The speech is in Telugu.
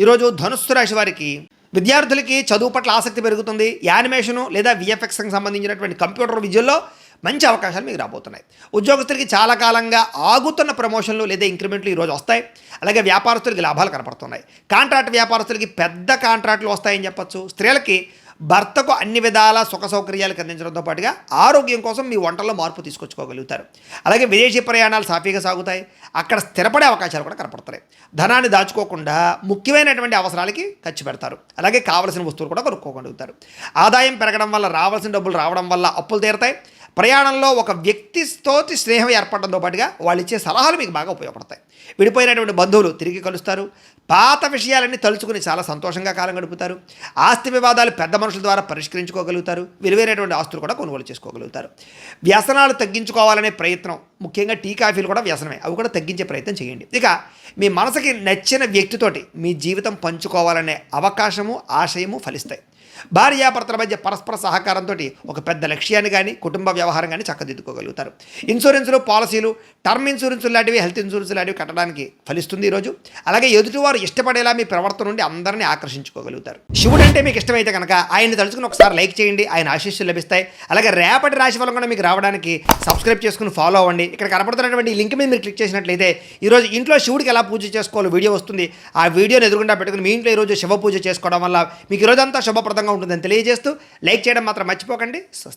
ఈరోజు ధనుస్సు రాశి వారికి విద్యార్థులకి చదువు పట్ల ఆసక్తి పెరుగుతుంది. యానిమేషను లేదా విఎఫ్ఎక్స్కి సంబంధించినటువంటి కంప్యూటర్ విద్యల్లో మంచి అవకాశాలు మీకు రాబోతున్నాయి. ఉద్యోగస్తులకి చాలా కాలంగా ఆగుతున్న ప్రమోషన్లు లేదా ఇంక్రిమెంట్లు ఈరోజు వస్తాయి. అలాగే వ్యాపారస్తులకి లాభాలు కనపడుతున్నాయి. కాంట్రాక్ట్ వ్యాపారస్తులకి పెద్ద కాంట్రాక్టులు వస్తాయని చెప్పచ్చు. స్త్రీలకి భర్తకు అన్ని విధాల సుఖ సౌకర్యాలు అందించడంతో పాటుగా ఆరోగ్యం కోసం మీ వంటల్లో మార్పు తీసుకొచ్చుకోగలుగుతారు. అలాగే విదేశీ ప్రయాణాలు సాఫీగా సాగుతాయి. అక్కడ స్థిరపడే అవకాశాలు కూడా కనపడతాయి. ధనాన్ని దాచుకోకుండా ముఖ్యమైనటువంటి అవసరాలకి ఖర్చు పెడతారు. అలాగే కావలసిన వస్తువులు కూడా కొనుక్కోగలుగుతారు. ఆదాయం పెరగడం వల్ల, రావాల్సిన డబ్బులు రావడం వల్ల అప్పులు తీరుతాయి. ప్రయాణంలో ఒక వ్యక్తితోటి స్నేహం ఏర్పడడంతో పాటుగా వాళ్ళు ఇచ్చే సలహాలు మీకు బాగా ఉపయోగపడతాయి. విడిపోయినటువంటి బంధువులు తిరిగి కలుస్తారు. పాత విషయాలన్నీ తలుచుకుని చాలా సంతోషంగా కాలం గడుపుతారు. ఆస్తి వివాదాలు పెద్ద మనుషుల ద్వారా పరిష్కరించుకోగలుగుతారు. విలువైనటువంటి ఆస్తులు కూడా కొనుగోలు చేసుకోగలుగుతారు. వ్యసనాలు తగ్గించుకోవాలనే ప్రయత్నం, ముఖ్యంగా టీ కాఫీలు కూడా వ్యసనమే, అవి కూడా తగ్గించే ప్రయత్నం చేయండి. ఇక మీ మనసుకి నచ్చిన వ్యక్తితోటి మీ జీవితం పంచుకోవాలనే అవకాశము, ఆశయము ఫలిస్తాయి. భార్యాభర్తల మధ్య పరస్పర సహకారంతో ఒక పెద్ద లక్ష్యాన్ని కానీ, కుటుంబ వ్యవహారం కానీ చక్కదిద్దుకోగలుగుతారు. ఇన్సూరెన్సులు, పాలసీలు, టర్మ్ ఇన్సూరెన్సులు లాంటివి, హెల్త్ ఇన్సూరెన్స్ లాంటివి కట్టడానికి ఫలిస్తుంది ఈరోజు. అలాగే ఎదుటివారు ఇష్టపడేలా మీ ప్రవర్తన నుండి అందరినీ ఆకర్షించుకోగలుగుతారు. శివుడు అంటే మీకు ఇష్టమైతే కనుక ఆయన్ని తలుచుకుని ఒకసారి లైక్ చేయండి. ఆయన ఆశీస్సులు లభిస్తాయి. అలాగే రేపటి రాశి ఫలం కూడా మీకు రావడానికి సబ్స్క్రైబ్ చేసుకుని ఫాలో అవ్వండి. ఇక్కడ కనపడుతున్నటువంటి ఈ లింక్ మీద మీరు క్లిక్ చేసినట్లయితే ఈరోజు ఇంట్లో శివుడికి ఎలా పూజ చేసుకోవాలో వీడియో వస్తుంది. ఆ వీడియోని ఎదురుగుండా పెట్టుకుని మీ ఇంట్లో ఈరోజు శివ పూజ చేసుకోవడం వల్ల మీకు ఈరోజంతా శుభప్రదంగా ఉంటుందని తెలియజేస్తూ లైక్ చేయడం మాత్రం మర్చిపోకండి.